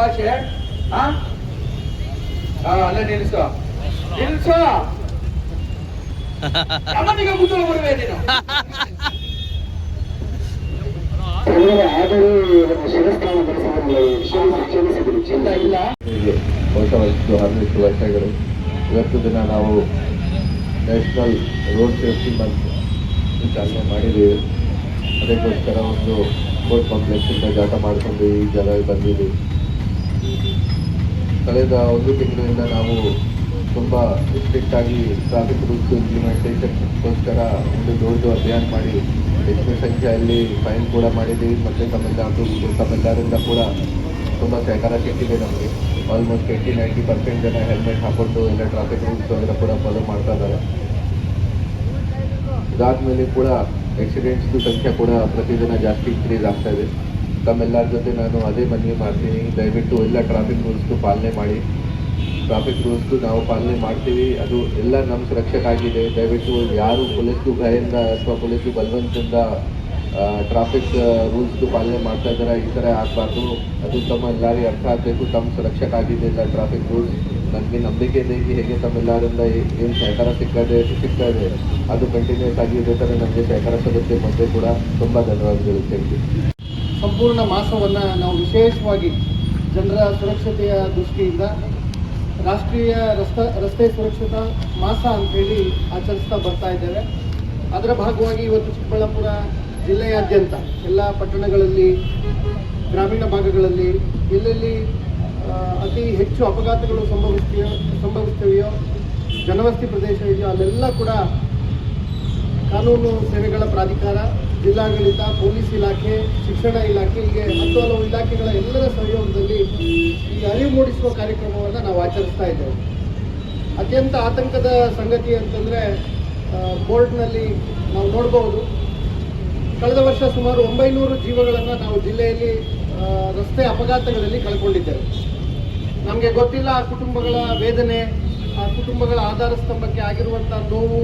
ಭಾಷೆ? ಅಲ್ಲ ನಿಲ್ಸೋ ನಿಲ್ಸೋ ನಮ್ಮನಿಗ ಕೂತ್ಕೊಳ್ಳೋ ಬರುವೆ ನೀನು. ಇಲ್ಲ ಹೊಸ ವಯಸ್ಸು 18 ವರ್ಷಗಳು. ಇವತ್ತು ದಿನ ನಾವು ನ್ಯಾಷನಲ್ ರೋಡ್ ಸೇಫ್ಟಿ ಮಂತ್ ಚಾಲನೆ ಮಾಡಿದ್ದೀವಿ. ಅದಕ್ಕೋಸ್ಕರ ಒಂದು ಕೋರ್ಟ್ ಕಾಂಪ್ಲೆಕ್ಸಿಂದ ಜಾಥಾ ಮಾಡಿಕೊಂಡು ಈ ಜಾಗ ಬಂದಿದ್ದೀವಿ. ಕಳೆದ 1 ತಿಂಗಳಿಂದ ನಾವು ತುಂಬ ಸ್ಟ್ರಿಕ್ಟ್ ಆಗಿ ಟ್ರಾಫಿಕ್ ರೂಲ್ಸ್ ಇಂಪ್ಲಿಮೆಂಟೇಷನ್ಗೋಸ್ಕರ ಒಂದು ದೊಡ್ಡ ಅಭಿಯಾನ ಮಾಡಿ ಹೆಚ್ಚಿನ ಸಂಖ್ಯೆಯಲ್ಲಿ ಫೈನ್ ಕೂಡ ಮಾಡಿದ್ದೀವಿ. ಮತ್ತು ತಮ್ಮೆಲ್ಲರಿಂದ ಕೂಡ ತುಂಬ ಸಹಕಾರ ಸಿಕ್ಕಿದೆ ನಮಗೆ. ಆಲ್ಮೋಸ್ಟ್ 80-90% ಜನ ಹೆಲ್ಮೆಟ್ ಹಾಕೊಂಡು ಎಲ್ಲ ಟ್ರಾಫಿಕ್ ರೂಲ್ಸ್ ಅದರ ಕೂಡ ಫಾಲೋ ಮಾಡ್ತಾ ಇದ್ದಾರೆ. ಇದಾದಮೇಲೆ ಕೂಡ ಆಕ್ಸಿಡೆಂಟ್ಸ್ದು ಸಂಖ್ಯೆ ಕೂಡ ಪ್ರತಿದಿನ ಜಾಸ್ತಿ ಇನ್ಕ್ರೀಸ್ ಆಗ್ತಾ ಇದೆ. ತಮ್ಮೆಲ್ಲರ ಜೊತೆ ನಾನು ಅದೇ ಮನವಿ ಮಾಡ್ತೀನಿ, ದಯವಿಟ್ಟು ಎಲ್ಲ ಟ್ರಾಫಿಕ್ ರೂಲ್ಸ್ದು ಪಾಲನೆ ಮಾಡಿ. ಟ್ರಾಫಿಕ್ ರೂಲ್ಸ್ದು ನಾವು ಪಾಲನೆ ಮಾಡ್ತೀವಿ, ಅದು ಎಲ್ಲ ನಮ್ಮ ಸುರಕ್ಷೆಗಾಗಿದೆ. ದಯವಿಟ್ಟು ಯಾರು ಪೊಲೀಸ್ದು ಭಯದಿಂದ ಅಥವಾ ಪೊಲೀಸ್ದು ಬಲವಂತದಿಂದ ಟ್ರಾಫಿಕ್ ರೂಲ್ಸ್ದು ಪಾಲನೆ ಮಾಡ್ತಾ ಇದ್ದಾರೆ, ಈ ಥರ ಆಗಬಾರ್ದು. ಅದು ತಮ್ಮೆಲ್ಲರಿಗೆ ಅರ್ಥ ಆಗಬೇಕು, ತಮ್ಮ ಸುರಕ್ಷೆಗಾಗಿದೆ ಎಲ್ಲ ಟ್ರಾಫಿಕ್ ರೂಲ್ಸ್. ನನಗೆ ನಂಬಿಕೆ ಇದೆ ಹೇಗೆ ತಮ್ಮೆಲ್ಲರಿಂದ ಏನು ಸಹಕಾರ ಸಿಗ್ತಾ ಇದೆ ಅದು ಕಂಟಿನ್ಯೂಸ್ ಆಗಿ ಇದೇ ಥರ ನಮಗೆ ಸಹಕಾರ ಸಿಗುತ್ತೆ. ಮತ್ತೆ ಕೂಡ ತುಂಬ ಧನ್ಯವಾದಗಳು. Thank you. ಸಂಪೂರ್ಣ ಮಾಸವನ್ನು ನಾವು ವಿಶೇಷವಾಗಿ ಜನರ ಸುರಕ್ಷತೆಯ ದೃಷ್ಟಿಯಿಂದ ರಾಷ್ಟ್ರೀಯ ರಸ್ತೆ ಸುರಕ್ಷತಾ ಮಾಸ ಅಂಥೇಳಿ ಆಚರಿಸ್ತಾ ಬರ್ತಾ ಇದ್ದೇವೆ. ಅದರ ಭಾಗವಾಗಿ ಇವತ್ತು ಚಿಕ್ಕಬಳ್ಳಾಪುರ ಜಿಲ್ಲೆಯಾದ್ಯಂತ ಎಲ್ಲ ಪಟ್ಟಣಗಳಲ್ಲಿ, ಗ್ರಾಮೀಣ ಭಾಗಗಳಲ್ಲಿ ಎಲ್ಲೆಲ್ಲಿ ಅತಿ ಹೆಚ್ಚು ಅಪಘಾತಗಳು ಸಂಭವಿಸ್ತವೆಯೋ, ಜನವಸತಿ ಪ್ರದೇಶ ಇದೆಯೋ ಅಲ್ಲೆಲ್ಲ ಕೂಡ ಕಾನೂನು ಸೇವೆಗಳ ಪ್ರಾಧಿಕಾರ, ಜಿಲ್ಲಾಡಳಿತ, ಪೊಲೀಸ್ ಇಲಾಖೆ, ಶಿಕ್ಷಣ ಇಲಾಖೆ, ಹೀಗೆ ಹಲವು ಇಲಾಖೆಗಳ ಎಲ್ಲರ ಸಹಯೋಗದಲ್ಲಿ ಈ ಅರಿವು ಮೂಡಿಸುವ ಕಾರ್ಯಕ್ರಮವನ್ನು ನಾವು ಆಚರಿಸ್ತಾ ಇದ್ದೇವೆ. ಅತ್ಯಂತ ಆತಂಕದ ಸಂಗತಿ ಅಂತಂದರೆ ಬೋರ್ಡ್ನಲ್ಲಿ ನಾವು ನೋಡ್ಬೋದು, ಕಳೆದ ವರ್ಷ ಸುಮಾರು 900 ಜೀವಗಳನ್ನು ನಾವು ಜಿಲ್ಲೆಯಲ್ಲಿ ರಸ್ತೆ ಅಪಘಾತಗಳಲ್ಲಿ ಕಳ್ಕೊಂಡಿದ್ದೇವೆ. ನಮಗೆ ಗೊತ್ತಿಲ್ಲ ಆ ಕುಟುಂಬಗಳ ವೇದನೆ, ಆ ಕುಟುಂಬಗಳ ಆಧಾರ ಸ್ತಂಭಕ್ಕೆ ಆಗಿರುವಂಥ ನೋವು,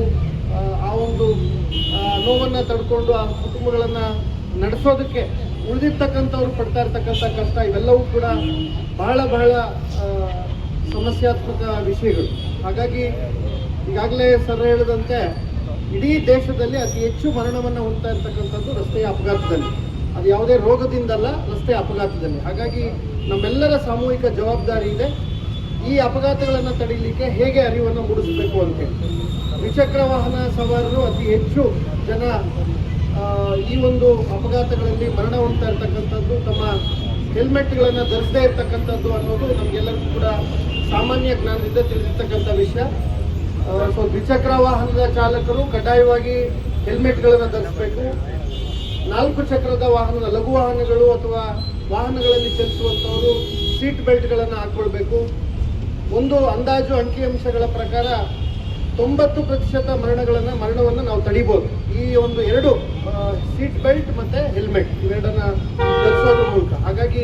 ಆ ಒಂದು ನೋವನ್ನು ತಡ್ಕೊಂಡು ಆ ಕುಟುಂಬಗಳನ್ನು ನಡೆಸೋದಕ್ಕೆ ಉಳಿದಿರ್ತಕ್ಕಂಥವ್ರು ಪಡ್ತಾ ಇರ್ತಕ್ಕಂಥ ಕಷ್ಟ, ಇವೆಲ್ಲವೂ ಕೂಡ ಬಹಳ ಸಮಸ್ಯಾತ್ಮಕ ವಿಷಯಗಳು. ಹಾಗಾಗಿ ಈಗಾಗಲೇ ಸರ್ ಹೇಳಿದಂತೆ ಇಡೀ ದೇಶದಲ್ಲಿ ಅತಿ ಹೆಚ್ಚು ಮರಣವನ್ನು ಹೊಂದ್ತಾ ಇರ್ತಕ್ಕಂಥದ್ದು ರಸ್ತೆಯ ಅಪಘಾತದಲ್ಲಿ. ಅದು ಯಾವುದೇ ರೋಗದಿಂದಲ್ಲ, ರಸ್ತೆ ಅಪಘಾತದಲ್ಲಿ. ಹಾಗಾಗಿ ನಮ್ಮೆಲ್ಲರ ಸಾಮೂಹಿಕ ಜವಾಬ್ದಾರಿ ಇದೆ ಈ ಅಪಘಾತಗಳನ್ನು ತಡೀಲಿಕ್ಕೆ ಹೇಗೆ ಅರಿವನ್ನು ಮೂಡಿಸಬೇಕು ಅಂತೇಳಿ. ದ್ವಿಚಕ್ರ ವಾಹನ ಸವಾರರು ಅತಿ ಹೆಚ್ಚು ಜನ ಈ ಒಂದು ಅಪಘಾತಗಳಲ್ಲಿ ಮರಣ ಹೊಂದ್ತಾ ಇರ್ತಕ್ಕಂಥದ್ದು ತಮ್ಮ ಹೆಲ್ಮೆಟ್ಗಳನ್ನು ಧರಿಸದೇ ಇರ್ತಕ್ಕಂಥದ್ದು ಅನ್ನೋದು ನಮಗೆಲ್ಲರಿಗೂ ಕೂಡ ಸಾಮಾನ್ಯ ಜ್ಞಾನದಿಂದ ತಿಳಿದಿರ್ತಕ್ಕಂಥ ವಿಷಯ. ಸೊ ದ್ವಿಚಕ್ರ ವಾಹನದ ಚಾಲಕರು ಕಡ್ಡಾಯವಾಗಿ ಹೆಲ್ಮೆಟ್ಗಳನ್ನು ಧರಿಸಬೇಕು. 4 ಚಕ್ರದ ವಾಹನದ ಲಘು ವಾಹನಗಳು ಅಥವಾ ವಾಹನಗಳಲ್ಲಿ ಚಲಿಸುವಂಥವರು ಸೀಟ್ ಬೆಲ್ಟ್ಗಳನ್ನು ಹಾಕ್ಕೊಳ್ಬೇಕು. ಒಂದು ಅಂದಾಜು ಅಂಕಿಅಂಶಗಳ ಪ್ರಕಾರ 90% ಮರಣವನ್ನು ನಾವು ತಡಿಬೋದು ಈ ಒಂದು 2 ಸೀಟ್ ಬೆಲ್ಟ್ ಮತ್ತು ಹೆಲ್ಮೆಟ್ ಇವೆರಡನ್ನು ಧರಿಸೋದ್ರ ಮೂಲಕ. ಹಾಗಾಗಿ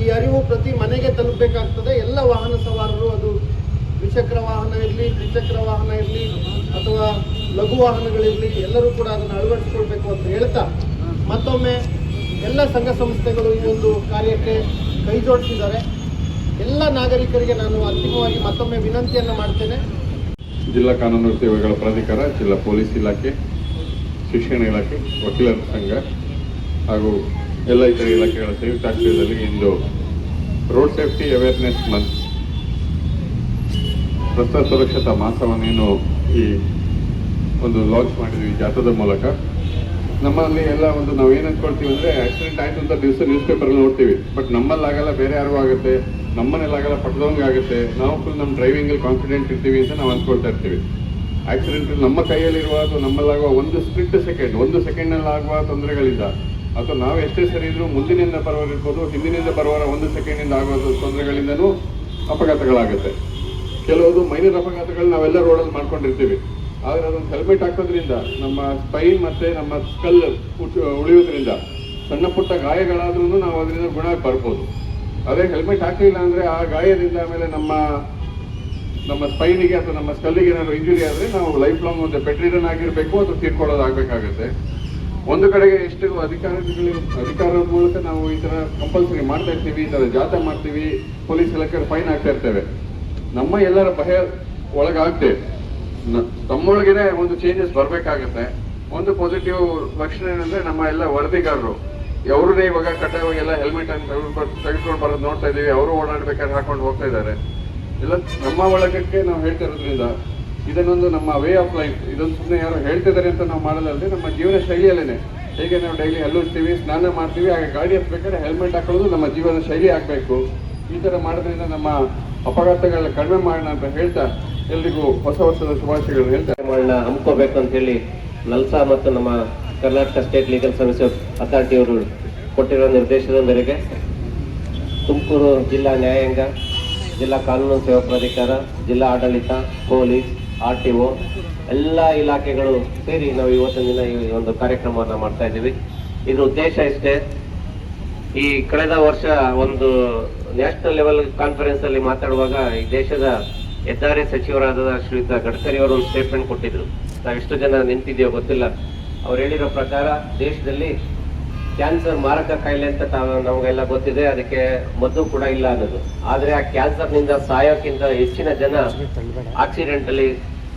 ಈ ಅರಿವು ಪ್ರತಿ ಮನೆಗೆ ತಲುಪಬೇಕಾಗ್ತದೆ. ಎಲ್ಲ ವಾಹನ ಸವಾರರು, ಅದು ದ್ವಿಚಕ್ರ ವಾಹನ ಇರಲಿ, ತ್ರಿಚಕ್ರ ವಾಹನ ಇರಲಿ ಅಥವಾ ಲಘು ವಾಹನಗಳಿರಲಿ, ಎಲ್ಲರೂ ಕೂಡ ಅದನ್ನು ಅಳವಡಿಸ್ಕೊಳ್ಬೇಕು ಅಂತ ಹೇಳ್ತಾ, ಮತ್ತೊಮ್ಮೆ ಎಲ್ಲ ಸಂಘ ಸಂಸ್ಥೆಗಳು ಈ ಒಂದು ಕಾರ್ಯಕ್ಕೆ ಕೈ ಜೋಡಿಸಿದ್ದಾರೆ. ಎಲ್ಲ ನಾಗರಿಕರಿಗೆ ನಾನು ಅಂತಿಮವಾಗಿ ಮತ್ತೊಮ್ಮೆ ವಿನಂತಿಯನ್ನು ಮಾಡ್ತೇನೆ. ಜಿಲ್ಲಾ ಕಾನೂನು ಸೇವೆಗಳ ಪ್ರಾಧಿಕಾರ, ಜಿಲ್ಲಾ ಪೊಲೀಸ್ ಇಲಾಖೆ, ಶಿಕ್ಷಣ ಇಲಾಖೆ, ವಕೀಲರ ಸಂಘ ಹಾಗೂ ಎಲ್ಲ ಇತರ ಇಲಾಖೆಗಳ ಸಂಯುಕ್ತಾಶ್ರಯದಲ್ಲಿ ಇಂದು ರೋಡ್ ಸೇಫ್ಟಿ ಅವೇರ್ನೆಸ್ ಮಂತ್ ರಸ್ತೆ ಸುರಕ್ಷತಾ ಮಾಸವನ್ನೇನು ಈ ಒಂದು ಲಾಂಚ್ ಮಾಡಿದ್ವಿ ಜಾಥಾದ ಮೂಲಕ. ನಮ್ಮಲ್ಲಿ ಎಲ್ಲ ಒಂದು ನಾವು ಏನು ಅಂದ್ಕೊಳ್ತೀವಿ ಅಂದರೆ ಆಕ್ಸಿಡೆಂಟ್ ಆಯಿತು ಅಂತ ದಿವಸ ನ್ಯೂಸ್ ಪೇಪರಲ್ಲಿ ನೋಡ್ತೀವಿ, ಬಟ್ ನಮ್ಮಲ್ಲಾಗಲ್ಲ, ಬೇರೆ ಯಾರಿಗೂ ಆಗುತ್ತೆ, ನಮ್ಮನೇಲಾಗಲ್ಲ, ಪಟ್ಟದವಂಗೆ ಆಗುತ್ತೆ. ನಾವು ಫುಲ್ ನಮ್ಮ ಡ್ರೈವಿಂಗಲ್ಲಿ ಕಾನ್ಫಿಡೆಂಟ್ ಇರ್ತೀವಿ ಅಂತ ನಾವು ಅಂದ್ಕೊಳ್ತಾ ಇರ್ತೀವಿ. ಆಕ್ಸಿಡೆಂಟ್ ನಮ್ಮ ಕೈಯಲ್ಲಿರುವ ಅಥವಾ ನಮ್ಮಲ್ಲಾಗುವ ಒಂದು ಸ್ಪ್ಲಿಟ್ ಸೆಕೆಂಡ್, 1 ಸೆಕೆಂಡ್ನಲ್ಲಿ ಆಗುವ ತೊಂದರೆಗಳಿಂದ, ಅಥವಾ ನಾವು ಎಷ್ಟೇ ಸರಿ ಇದ್ರೂ ಮುಂದಿನಿಂದ ಬರುವವರು ಇರ್ಬೋದು, ಹಿಂದಿನಿಂದ ಬರುವವರ 1 ಸೆಕೆಂಡಿಂದ ಆಗುವ ತೊಂದರೆಗಳಿಂದನೂ ಅಪಘಾತಗಳಾಗುತ್ತೆ. ಕೆಲವೊಂದು ಮೈನರ್ ಅಪಘಾತಗಳು ನಾವೆಲ್ಲ ರೋಡಲ್ಲಿ ಮಾಡ್ಕೊಂಡಿರ್ತೀವಿ. ಆದರೆ ಅದೊಂದು ಹೆಲ್ಮೆಟ್ ಹಾಕೋದ್ರಿಂದ ನಮ್ಮ ಸ್ಪೈನ್ ಮತ್ತು ನಮ್ಮ ಸ್ಕಲ್ ಉಳಿಯೋದ್ರಿಂದ ಸಣ್ಣ ಪುಟ್ಟ ಗಾಯಗಳಾದ್ರೂ ನಾವು ಅದರಿಂದ ಗುಣ ಬರ್ಬೋದು. ಅದೇ ಹೆಲ್ಮೆಟ್ ಹಾಕಲಿಲ್ಲ ಅಂದರೆ ಆ ಗಾಯದಿಂದ ಆಮೇಲೆ ನಮ್ಮ ಸ್ಪೈನಿಗೆ ಅಥವಾ ನಮ್ಮ ಸ್ಕಲ್ಲಿಗೆ ಏನಾದರೂ ಇಂಜುರಿ ಆದರೆ ನಾವು ಲೈಫ್ ಲಾಂಗ್ ಒಂದು ಬೆಡ್ ರಿಡನ್ ಆಗಿರಬೇಕು ಅಥವಾ ತೀರ್ಕೊಳ್ಳೋದಾಗಬೇಕಾಗುತ್ತೆ. ಒಂದು ಕಡೆಗೆ ಇಷ್ಟು ಅಧಿಕಾರದ ಮೂಲಕ ನಾವು ಈ ತರ ಕಂಪಲ್ಸರಿ ಮಾಡ್ತಾ ಇರ್ತೀವಿ, ಈ ತರ ಜಾಥಾ ಮಾಡ್ತೀವಿ, ಪೊಲೀಸ್ ಇಲಾಖೆ ಫೈನ್ ಹಾಕ್ತಾ ಇರ್ತೇವೆ. ನಮ್ಮ ಎಲ್ಲರ ಭಯ ಒಳಗಾಗ್ತೇವೆ. ತಮ್ಮೊಳಗೇನೆ ಒಂದು ಚೇಂಜಸ್ ಬರ್ಬೇಕಾಗತ್ತೆ. ಒಂದು ಪಾಸಿಟಿವ್ ಲಕ್ಷಣ ಏನಂದ್ರೆ ನಮ್ಮ ಎಲ್ಲ ವರದಿಗಾರರು ಅವ್ರನ್ನೇ ಇವಾಗ ಕಡ್ಡಾಯವಾಗಿ ಎಲ್ಲ ಹೆಲ್ಮೆಟ್ ಅನ್ನು ತೆಗೆದುಕೊಂಡು ಬರೋದು ನೋಡ್ತಾ ಇದೀವಿ. ಅವರು ಓಡಾಡ್ಬೇಕಾದ್ರೆ ಹಾಕೊಂಡು ಹೋಗ್ತಾ ಇದ್ದಾರೆ. ಎಲ್ಲ ನಮ್ಮ ಒಳಗಕ್ಕೆ ನಾವು ಹೇಳ್ತಾ ಇರೋದ್ರಿಂದ ಇದನ್ನೊಂದು ನಮ್ಮ ವೇ ಆಫ್ ಲೈಫ್, ಇದೊಂದು ಸುಮ್ಮನೆ ಯಾರು ಹೇಳ್ತಿದ್ದಾರೆ ಅಂತ ನಾವು ಮಾಡೋದಲ್ಲದೆ ನಮ್ಮ ಜೀವನ ಶೈಲಿಯಲ್ಲೇನೆ. ಹೇಗೆ ನಾವು ಡೈಲಿ ಹಲ್ಲುಜ್ತೀವಿ, ಸ್ನಾನ ಮಾಡ್ತೀವಿ, ಹಾಗೆ ಗಾಡಿ ಹತ್ಬೇಕಾದ್ರೆ ಹೆಲ್ಮೆಟ್ ಹಾಕೊಳ್ಳೋದು ನಮ್ಮ ಜೀವನ ಶೈಲಿ ಆಗಬೇಕು. ಈ ಥರ ಮಾಡೋದ್ರಿಂದ ನಮ್ಮ ಅಪಘಾತಗಳನ್ನ ಕಡಿಮೆ ಮಾಡೋಣ ಅಂತ ಹೇಳ್ತಾ ಎಲ್ರಿಗೂ ಹೊಸ ವರ್ಷದ ಶುಭಾಶಯಗಳನ್ನು ಹೇಳ್ತಾ ಹಮ್ಕೋಬೇಕು ಅಂತ ಹೇಳಿ ನಲ್ಸಾ ಮತ್ತು ನಮ್ಮ ಕರ್ನಾಟಕ ಸ್ಟೇಟ್ ಲೀಗಲ್ ಸರ್ವಿಸಸ್ ಅಥಾರಿಟಿಯವರು ಕೊಟ್ಟಿರೋ ನಿರ್ದೇಶನದ ಮೇರೆಗೆ ತುಮಕೂರು ಜಿಲ್ಲಾ ನ್ಯಾಯಾಂಗ, ಜಿಲ್ಲಾ ಕಾನೂನು ಸೇವಾ ಪ್ರಾಧಿಕಾರ, ಜಿಲ್ಲಾ ಆಡಳಿತ, ಪೊಲೀಸ್, RTO ಎಲ್ಲ ಇಲಾಖೆಗಳು ಸೇರಿ ನಾವು ಇವತ್ತಿನ ದಿನ ಈ ಒಂದು ಕಾರ್ಯಕ್ರಮವನ್ನು ಮಾಡ್ತಾ ಇದ್ದೀವಿ. ಇದ್ರ ಉದ್ದೇಶ ಇಷ್ಟೇ, ಈ ಕಳೆದ ವರ್ಷ ಒಂದು ನ್ಯಾಷನಲ್ ಲೆವೆಲ್ ಕಾನ್ಫರೆನ್ಸ್ ಅಲ್ಲಿ ಮಾತಾಡುವಾಗ ಈ ದೇಶದ ಹೆದ್ದಾರಿ ಸಚಿವರಾದ ಶ್ರೀಯುತ ಗಡ್ಕರಿ ಅವರು ಒಂದು ಸ್ಟೇಟ್ಮೆಂಟ್ ಕೊಟ್ಟಿದ್ರು. ನಾವೆಷ್ಟು ಜನ ನಿಂತಿದೆಯೋ ಗೊತ್ತಿಲ್ಲ. ಅವ್ರು ಹೇಳಿರೋ ಪ್ರಕಾರ ದೇಶದಲ್ಲಿ ಕ್ಯಾನ್ಸರ್ ಮಾರಕ ಕಾಯಿಲೆ ಅಂತ ನಮಗೆಲ್ಲ ಗೊತ್ತಿದೆ, ಅದಕ್ಕೆ ಮದ್ದು ಕೂಡ ಇಲ್ಲ ಅನ್ನೋದು. ಆದ್ರೆ ಆ ಕ್ಯಾನ್ಸರ್ನಿಂದ ಸಾಯೋಕ್ಕಿಂತ ಹೆಚ್ಚಿನ ಜನ ಆಕ್ಸಿಡೆಂಟ್ ಅಲ್ಲಿ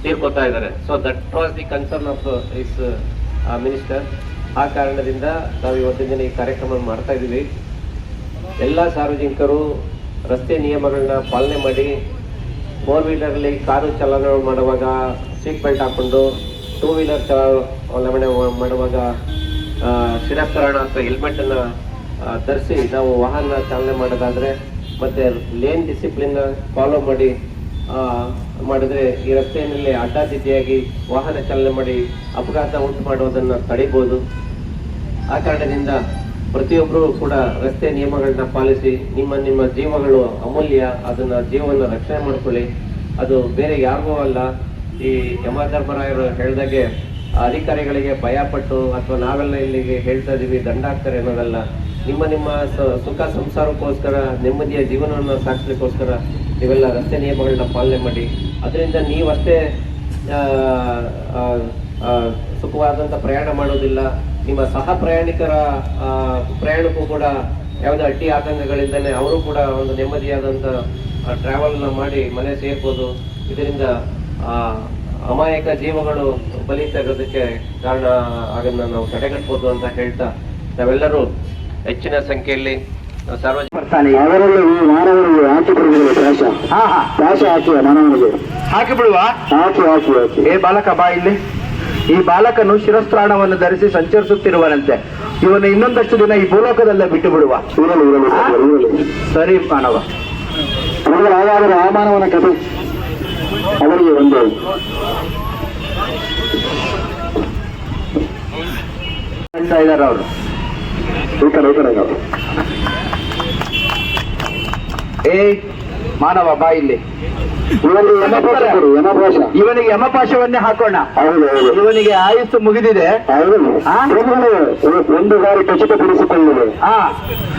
ತೀರ್ಕೊತಾ ಇದ್ದಾರೆ. So that was the concern of is minister. ಆ ಕಾರಣದಿಂದ ನಾವು ಇವತ್ತಿನ ದಿನ ಈ ಕಾರ್ಯಕ್ರಮ ಮಾಡ್ತಾ ಇದ್ದೀವಿ. ಎಲ್ಲ ಸಾರ್ವಜನಿಕರು ರಸ್ತೆ ನಿಯಮಗಳನ್ನ ಪಾಲನೆ ಮಾಡಿ, 4 ವೀಲರ್ಲಿ ಕಾರು ಚಾಲನೆ ಮಾಡುವಾಗ ಸೀಟ್ ಬೆಲ್ಟ್ ಹಾಕೊಂಡು, 2 ವೀಲರ್ ಚಾಲನೆ ಮಾಡುವಾಗ ಶಿರಸ್ತರಣ ಅಥವಾ ಹೆಲ್ಮೆಟ್ ಅನ್ನ ಧರಿಸಿ ನಾವು ವಾಹನ ಚಾಲನೆ ಮಾಡೋದಾದ್ರೆ, ಮತ್ತೆ ಲೇನ್ ಡಿಸಿಪ್ಲಿನ್ ಫಾಲೋ ಮಾಡಿ ಮಾಡಿದ್ರೆ ಈ ರಸ್ತೆಯಲ್ಲಿ ಅಡ್ಡಾದಿಡ್ಡಿಯಾಗಿ ವಾಹನ ಚಾಲನೆ ಮಾಡಿ ಅಪಘಾತ ಉಂಟು ಮಾಡುವುದನ್ನು ತಡಿಬಹುದು. ಆ ಕಾರಣದಿಂದ ಪ್ರತಿಯೊಬ್ಬರು ಕೂಡ ರಸ್ತೆ ನಿಯಮಗಳನ್ನ ಪಾಲಿಸಿ, ನಿಮ್ಮ ಜೀವಗಳು ಅಮೂಲ್ಯ, ಅದನ್ನ ಜೀವನ ರಕ್ಷಣೆ ಮಾಡ್ಕೊಳ್ಳಿ. ಅದು ಬೇರೆ ಯಾರಿಗೂ ಅಲ್ಲ. ಈ ಯಮಧರ್ಮರಾಯರು ಹೇಳಿದಾಗೆ ಅಧಿಕಾರಿಗಳಿಗೆ ಭಯಪಟ್ಟು ಅಥವಾ ನಾವೆಲ್ಲ ಇಲ್ಲಿಗೆ ಹೇಳ್ತಾ ಇದೀವಿ ದಂಡ ಹಾಕ್ತಾರೆ ಅನ್ನೋದಲ್ಲ. ನಿಮ್ಮ ಸುಖ ಸಂಸಾರಕ್ಕೋಸ್ಕರ, ನೆಮ್ಮದಿಯ ಜೀವನವನ್ನು ಸಾಗಿಸ್ಲಿಕ್ಕೋಸ್ಕರ ನೀವೆಲ್ಲ ರಸ್ತೆ ನಿಯಮಗಳನ್ನ ಪಾಲನೆ ಮಾಡಿ. ಅದರಿಂದ ನೀವಷ್ಟೇ ಸುಖವಾದಂಥ ಪ್ರಯಾಣ ಮಾಡೋದಿಲ್ಲ, ನಿಮ್ಮ ಸಹ ಪ್ರಯಾಣಿಕರ ಪ್ರಯಾಣಕ್ಕೂ ಕೂಡ ಯಾವುದೇ ಅಡ್ಡಿ ಆತಂಕಗಳಿಂದಲೇ ಅವರು ಕೂಡ ಒಂದು ನೆಮ್ಮದಿಯಾದಂಥ ಟ್ರಾವೆಲ್ನ ಮಾಡಿ ಮನೆ ಸೇರ್ಬೋದು. ಇದರಿಂದ ಅಮಾಯಕ ಜೀವಗಳು ಬಲಿತಾ ಇರೋದಕ್ಕೆ ಕಾರಣ ಅದನ್ನು ನಾವು ತಡೆಗಟ್ಟಬಹುದು ಅಂತ ಹೇಳ್ತಾ ನಾವೆಲ್ಲರೂ ಹೆಚ್ಚಿನ ಸಂಖ್ಯೆಯಲ್ಲಿ ಸಾರ್ವಜನಿಕ ಅವರಲ್ಲಿ ಈ ಮಾನವನಿಗೆ ಹಾಕಿ ಬಿಡುವುದು ಪ್ರಾಶ ಹಾಕಿ ಮಾನವನಿಗೆ ಹಾಕಿ ಬಿಡುವ. ಹಾಕಿ ಏ ಬಾಲಕ ಬಾ ಇಲ್ಲಿ. ಈ ಬಾಲಕನು ಶಿರಸ್ತ್ರಾಣವನ್ನು ಧರಿಸಿ ಸಂಚರಿಸುತ್ತಿರುವನಂತೆ. ಇವನು ಇನ್ನೊಂದಷ್ಟು ದಿನ ಈ ಭೂಲೋಕದಲ್ಲೇ ಬಿಟ್ಟು ಬಿಡುವ. ಇರಲಿ ಸರಿ ಮಾನವ. ಹಾಗಾದರೆ ಆ ಮಾನವನ ಕಥೆ ಅವರಿಗೆ ಒಂದು ಹೇಳ್ತಾ ಇದ್ದಾರೆ ಅವರು. ಈ ಕಡೆ ಏ ಮಾನವ ಬಾ ಇಲ್ಲಿ. ಇವನಿಗೆ ಯಮಪಾಶವನ್ನೇ ಹಾಕೋಣ. ಇವನಿಗೆ ಆಯುಸ್ಸು ಮುಗಿದಿದೆ. ಒಂದು ಬಾರಿ ಖಚಿತಪಡಿಸಿಕೊಳ್ಳಿದೆ.